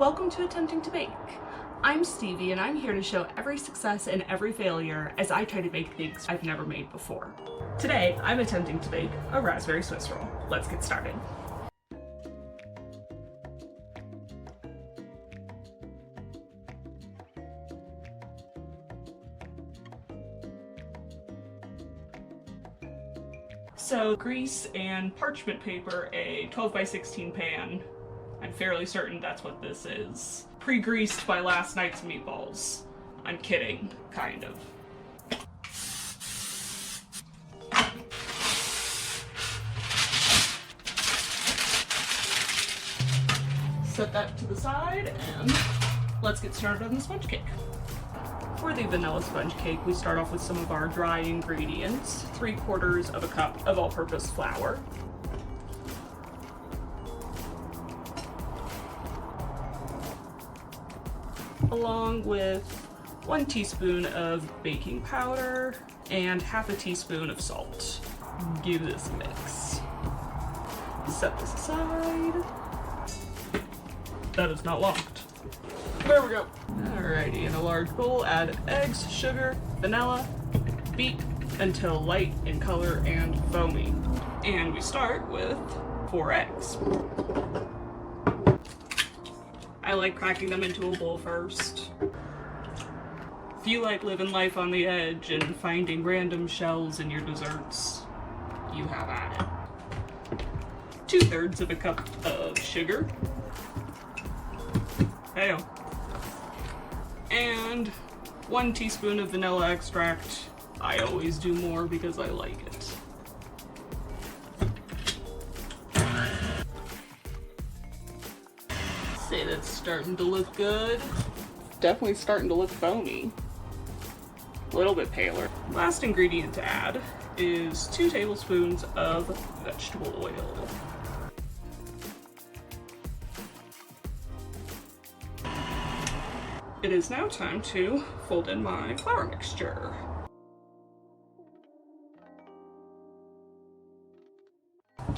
Welcome to Attempting to Bake. I'm Stevie and I'm here to show every success and every failure as I try to bake things I've never made before. Today, I'm attempting to bake a raspberry Swiss roll. Let's get started. So, grease and parchment paper a 12x16 pan. I'm fairly certain that's what this is. Pre-greased by last night's meatballs. I'm kidding, kind of. Set that to the side and let's get started on the sponge cake. For the vanilla sponge cake, we start off with some of our dry ingredients. 3/4 of a cup of all-purpose flour. Along with 1 teaspoon of baking powder and half a teaspoon of salt. Give this a mix. Set this aside. That is not locked. There we go. Alrighty, in a large bowl, add eggs, sugar, vanilla, beat until light in color and foamy. And we start with 4 eggs. I like cracking them into a bowl first. If you like living life on the edge and finding random shells in your desserts, you have at it. 2/3 of a cup of sugar. Hey-o. And 1 teaspoon of vanilla extract. I always do more because I like it. Say that's starting to look good. Definitely starting to look foamy. A little bit paler. Last ingredient to add is 2 tablespoons of vegetable oil. It is now time to fold in my flour mixture.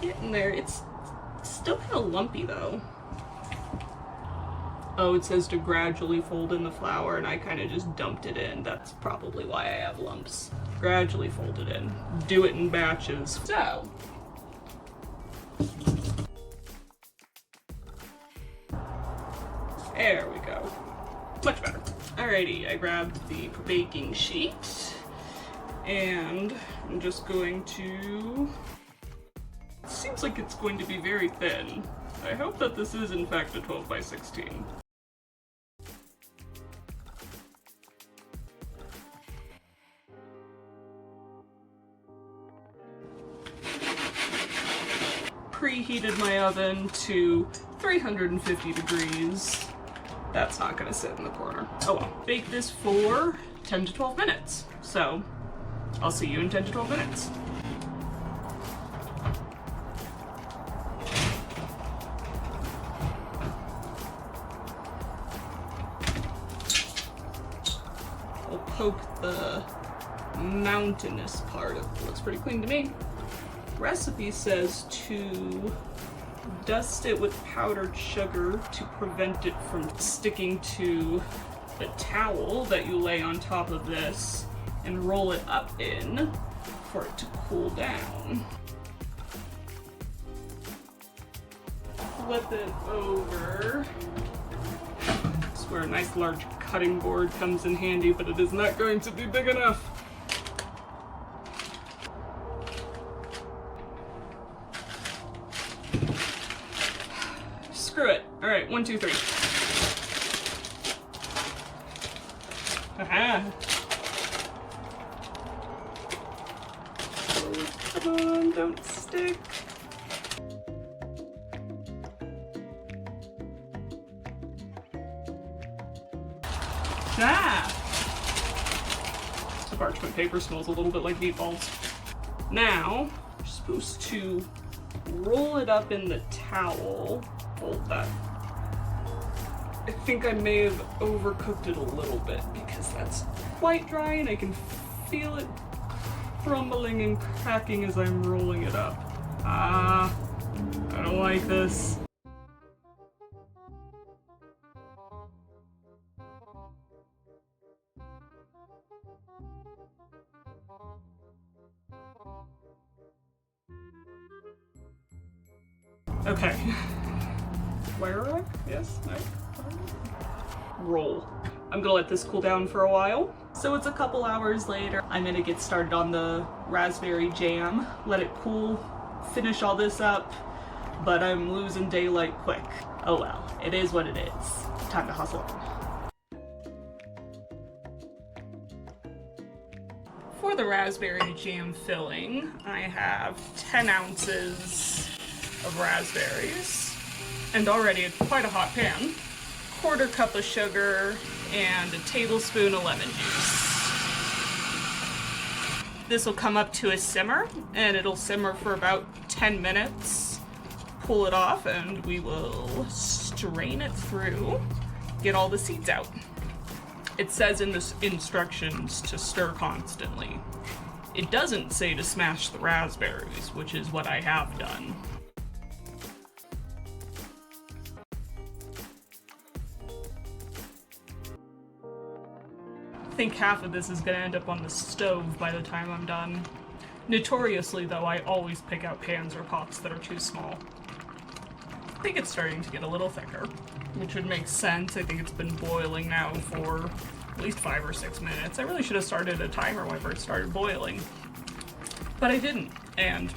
Getting there. It's still kind of lumpy though. Oh, it says to gradually fold in the flour, and I kind of just dumped it in. That's probably why I have lumps. Gradually fold it in. Do it in batches. So, there we go. Much better. Alrighty, I grabbed the baking sheet, and I'm just going to... It seems like it's going to be very thin. I hope that this is in fact a 12x16. Preheated my oven to 350 degrees. That's not gonna sit in the corner. Oh well. Bake this for 10 to 12 minutes. So, I'll see you in 10 to 12 minutes. I'll poke the mountainous part. It looks pretty clean to me. Recipe says to dust it with powdered sugar to prevent it from sticking to the towel that you lay on top of this and roll it up in for it to cool down. Flip it over. That's where a nice large cutting board comes in handy, but it is not going to be big enough. Screw it. Alright, 1, 2, 3. Aha! Oh, come on, don't stick. Ah! The parchment paper smells a little bit like meatballs. Now, you're supposed to roll it up in the towel. Fold that. I think I may have overcooked it a little bit because that's quite dry and I can feel it crumbling and cracking as I'm rolling it up. I don't like this. Okay. Where? Yes, no. Roll. I'm gonna let this cool down for a while. So it's a couple hours later. I'm gonna get started on the raspberry jam, let it cool, finish all this up, but I'm losing daylight quick. Oh well, it is what it is. Time to hustle on. For the raspberry jam filling, I have 10 ounces of raspberries, and already it's quite a hot pan. 1/4 cup of sugar, and a tablespoon of lemon juice. This will come up to a simmer, and it'll simmer for about 10 minutes. Pull it off, and we will strain it through, get all the seeds out. It says in the instructions to stir constantly. It doesn't say to smash the raspberries, which is what I have done. I think half of this is gonna end up on the stove by the time I'm done. Notoriously though, I always pick out pans or pots that are too small. I think it's starting to get a little thicker, which would make sense. I think it's been boiling now for at least 5 or 6 minutes. I really should have started a timer whenever it started boiling, but I didn't, and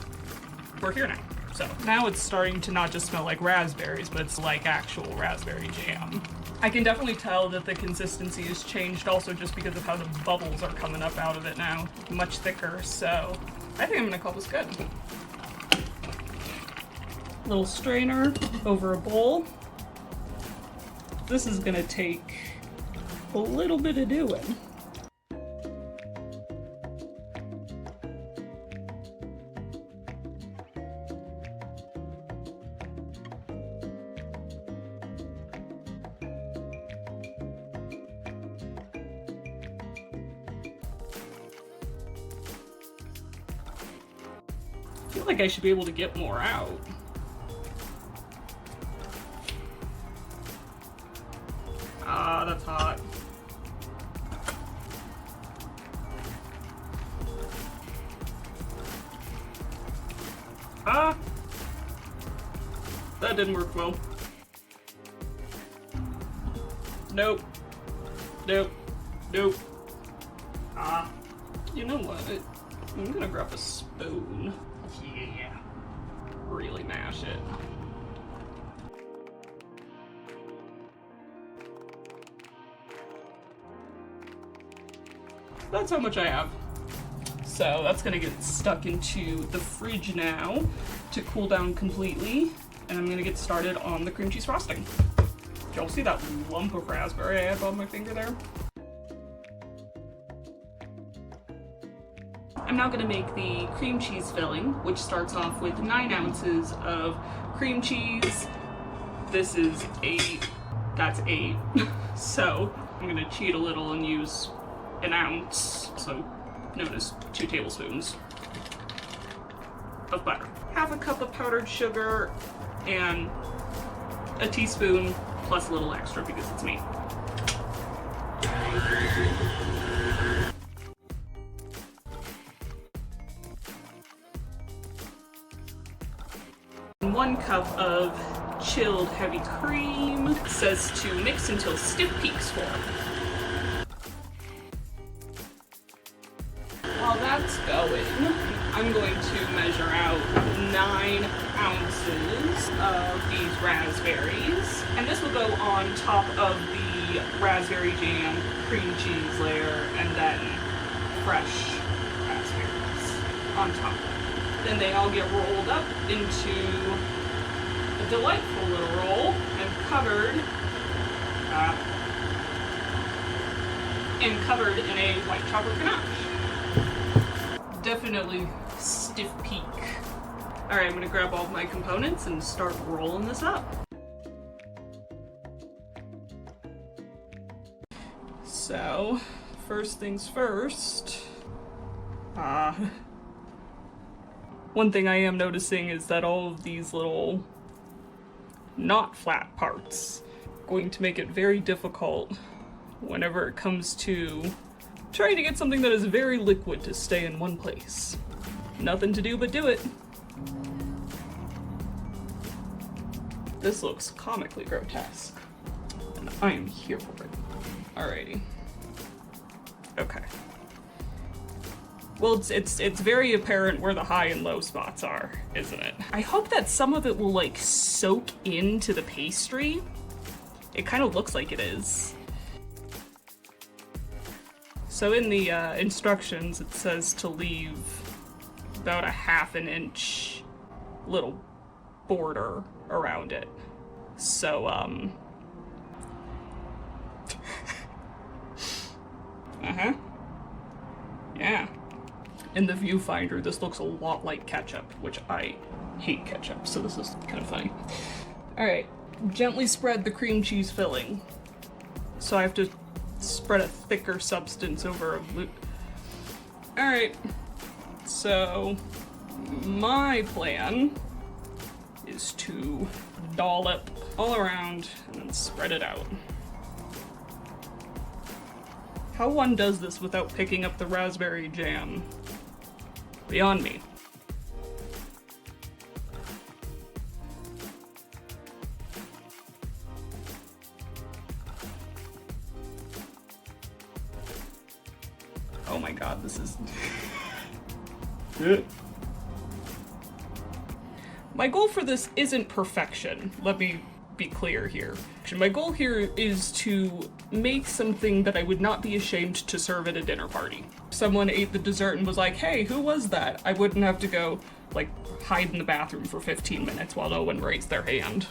we're here now. So now it's starting to not just smell like raspberries, but it's like actual raspberry jam. I can definitely tell that the consistency has changed also just because of how the bubbles are coming up out of it now. Much thicker, so I think I'm gonna call this good. Little strainer over a bowl. This is gonna take a little bit of doing. I feel like I should be able to get more out. Ah, that's hot. Ah! That didn't work well. Nope. Nope. Nope. Ah. You know what? I'm gonna grab a spoon. Yeah. Really mash it. That's how much I have. So that's gonna get stuck into the fridge now to cool down completely, and I'm gonna get started on the cream cheese frosting. Did y'all see that lump of raspberry I have on my finger there? I'm now going to make the cream cheese filling, which starts off with 9 ounces of cream cheese. This is 8. That's 8. So I'm going to cheat a little and use an ounce, so known as 2 tablespoons of butter. 1/2 cup of powdered sugar, and a teaspoon plus a little extra because it's me. 1 cup of chilled heavy cream. It says to mix until stiff peaks form. While that's going, I'm going to measure out 9 ounces of these raspberries, and this will go on top of the raspberry jam cream cheese layer, and then fresh raspberries on top. Then they all get rolled up into a delightful little roll and covered in a white chocolate ganache. Definitely stiff peak. All right, I'm gonna grab all of my components and start rolling this up. So, first things first. One thing I am noticing is that all of these little not flat parts are going to make it very difficult whenever it comes to trying to get something that is very liquid to stay in one place. Nothing to do but do it. This looks comically grotesque, and I am here for it. Alrighty. Okay. Well, it's very apparent where the high and low spots are, isn't it? I hope that some of it will like soak into the pastry. It kind of looks like it is. So in the instructions, it says to leave about a 1/2 inch little border around it. So, yeah. In the viewfinder, this looks a lot like ketchup, which I hate ketchup, so this is kind of funny. Alright, gently spread the cream cheese filling. So I have to spread a thicker substance over a loop. Alright, so my plan is to dollop all around and then spread it out. How one does this without picking up the raspberry jam? Beyond me. Oh my god, this is... My goal for this isn't perfection, let me be clear here. My goal here is to make something that I would not be ashamed to serve at a dinner party. Someone ate the dessert and was like, hey, who was that? I wouldn't have to go, like, hide in the bathroom for 15 minutes while no one raised their hand.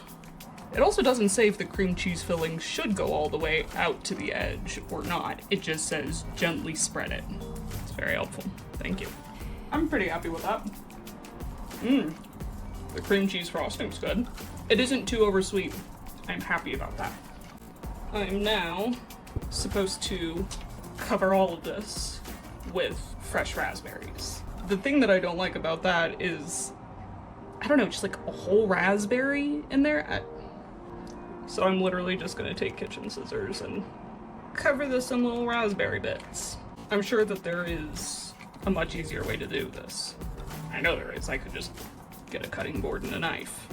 It also doesn't say if the cream cheese filling should go all the way out to the edge or not. It just says gently spread it. It's very helpful. Thank you. I'm pretty happy with that. The cream cheese frosting's good. It isn't too oversweet. I'm happy about that. I'm now supposed to cover all of this with fresh raspberries. The thing that I don't like about that is, I don't know, just like a whole raspberry in there. So I'm literally just gonna take kitchen scissors and cover this in little raspberry bits. I'm sure that there is a much easier way to do this. I know there is. I could just get a cutting board and a knife.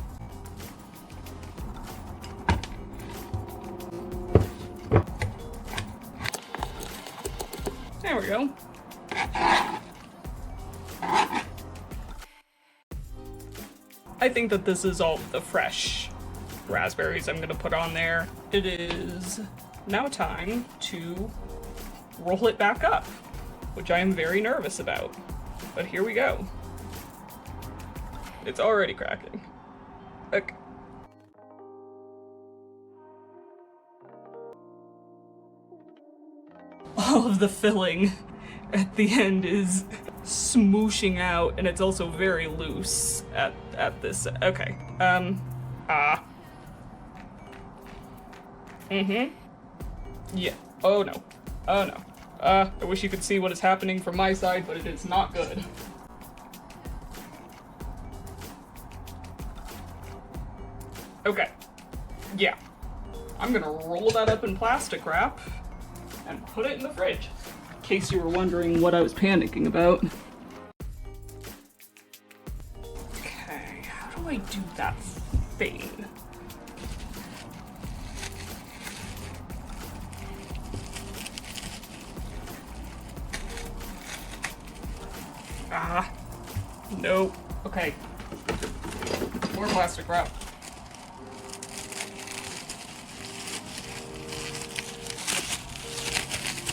There we go. I think that this is all the fresh raspberries I'm gonna put on there. It is now time to roll it back up, which I am very nervous about. But here we go. It's already cracking. Okay. All of the filling at the end is smooshing out, and it's also very loose at this. Okay. Yeah. Oh no. Oh no. I wish you could see what is happening from my side, but it is not good. Okay. Yeah. I'm gonna roll that up in plastic wrap and put it in the fridge. In case you were wondering what I was panicking about. Okay, how do I do that thing? Nope. Okay. More plastic wrap.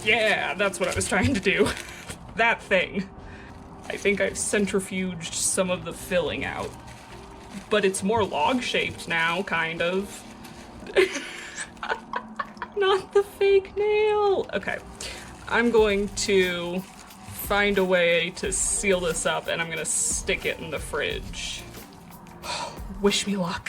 Yeah, that's what I was trying to do. That thing. I think I've centrifuged some of the filling out. But it's more log-shaped now, kind of. Not the fake nail! Okay. I'm going to find a way to seal this up, and I'm gonna stick it in the fridge. Wish me luck.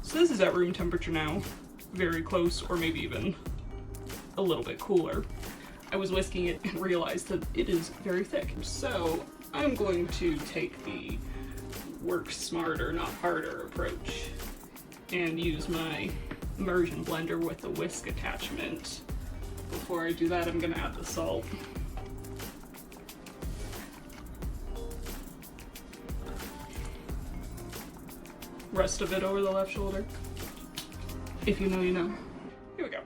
So this is at room temperature now, very close, or maybe even a little bit cooler. I was whisking it and realized that it is very thick. So I'm going to take the work smarter, not harder approach and use my immersion blender with the whisk attachment. Before I do that, I'm gonna add the salt. Rest of it over the left shoulder. If you know, you know. Here we go.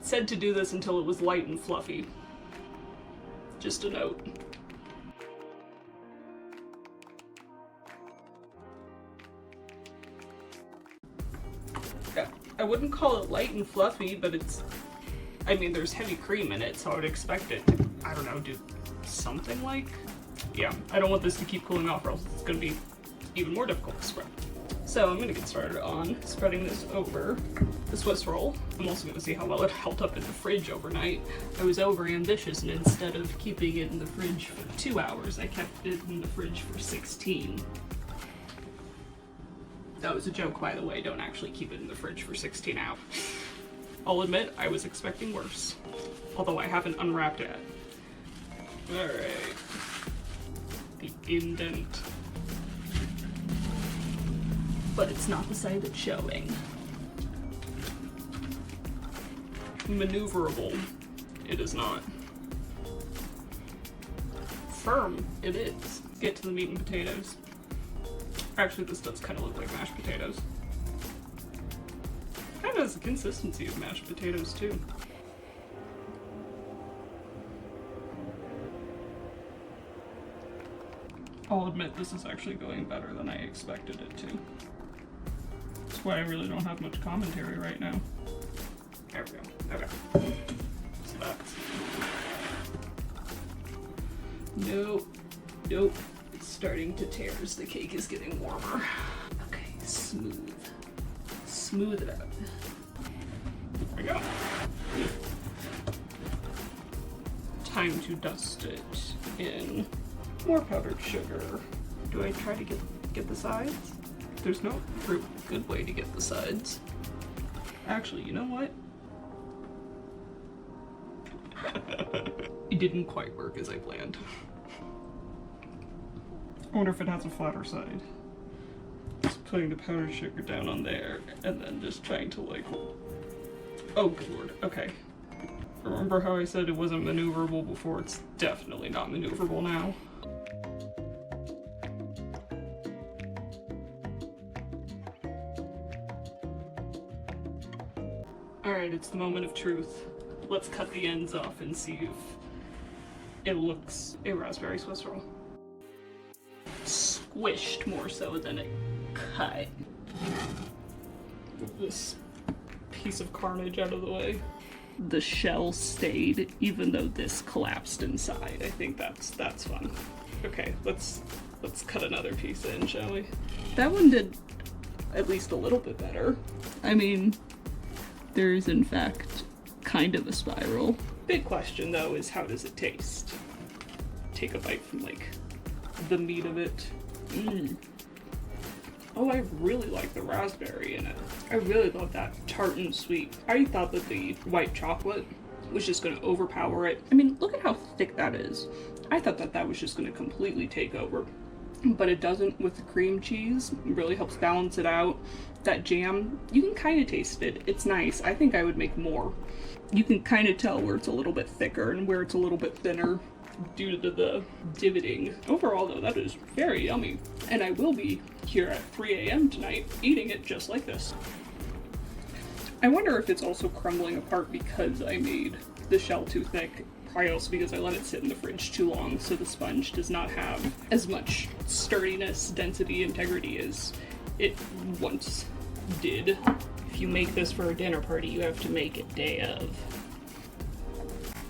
Said to do this until it was light and fluffy. Just a note. Yeah, I wouldn't call it light and fluffy, but it's, I mean, there's heavy cream in it, so I would expect it to, I don't know, do something like, yeah, I don't want this to keep cooling off or else it's gonna be even more difficult to spread. So I'm gonna get started on spreading this over the Swiss roll. I'm also gonna see how well it held up in the fridge overnight. I was over ambitious, and instead of keeping it in the fridge for 2 hours, I kept it in the fridge for 16. That was a joke, by the way. Don't actually keep it in the fridge for 16 hours. I'll admit, I was expecting worse. Although I haven't unwrapped it. Alright. The indent. But it's not the side that's showing. Maneuverable. It is not. Firm. It is. Get to the meat and potatoes. Actually, this does kind of look like mashed potatoes. Kind of has the consistency of mashed potatoes, too. I'll admit this is actually going better than I expected it to. That's why I really don't have much commentary right now. There we go. Okay. So that's... Nope. Nope. It's starting to tear as the cake is getting warmer. Okay, smooth. Smooth it out. There we go. Time to dust it in more powdered sugar. Do I try to get the sides? There's no real good way to get the sides. Actually, you know what? It didn't quite work as I planned. I wonder if it has a flatter side. Just putting the powdered sugar down on there and then just trying to like... Oh, good lord. Okay. Remember how I said it wasn't maneuverable before? It's definitely not maneuverable now. Alright, it's the moment of truth. Let's cut the ends off and see if it looks a raspberry Swiss roll. Squished more so than it cut. Get this piece of carnage out of the way. The shell stayed even though this collapsed inside. I think that's fun. Okay, let's cut another piece in, shall we? That one did at least a little bit better. I mean, there's in fact kind of a spiral. Big question though is how does it taste? Take a bite from like the meat of it. Oh, I really like the raspberry in it. I really love that tart and sweet. I thought that the white chocolate was just gonna overpower it. I mean, look at how thick that is. I thought that that was just gonna completely take over, but it doesn't with the cream cheese. It really helps balance it out. That jam, you can kind of taste it. It's nice. I think I would make more. You can kind of tell where it's a little bit thicker and where it's a little bit thinner due to the divoting. Overall though, that is very yummy. And I will be here at 3 a.m. tonight eating it just like this. I wonder if it's also crumbling apart because I made the shell too thick. Probably also because I let it sit in the fridge too long, so the sponge does not have as much sturdiness, density, integrity as it once did. If you make this for a dinner party, you have to make it day of.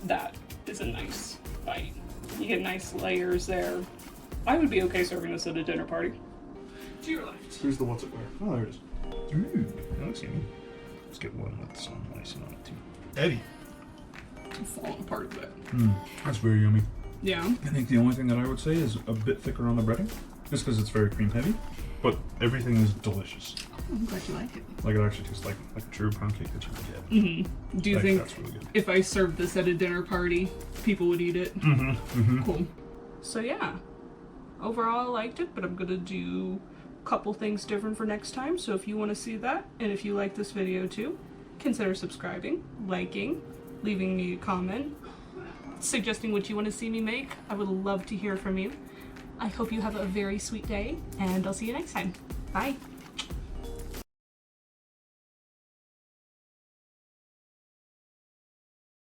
That is a nice bite. You get nice layers there. I would be okay serving this at a dinner party. To your left. Here's the what's it where? Oh, there it is. Ooh, that looks yummy. Let's get one with some icing on it too. Heavy. I'm falling apart a bit. That's very yummy. Yeah. I think the only thing that I would say is a bit thicker on the breading, just because it's very cream heavy. but everything is delicious. I'm glad you like it. Like, it actually tastes like a true pound cake that you would get. Mm-hmm. Do you think that's really good. if I served this at a dinner party, people would eat it? Mm-hmm. Mm-hmm. Cool. So yeah, overall I liked it, but I'm gonna do a couple things different for next time. So if you want to see that, and if you like this video too, consider subscribing, liking, leaving me a comment, suggesting what you want to see me make. I would love to hear from you. I hope you have a very sweet day, and I'll see you next time. Bye.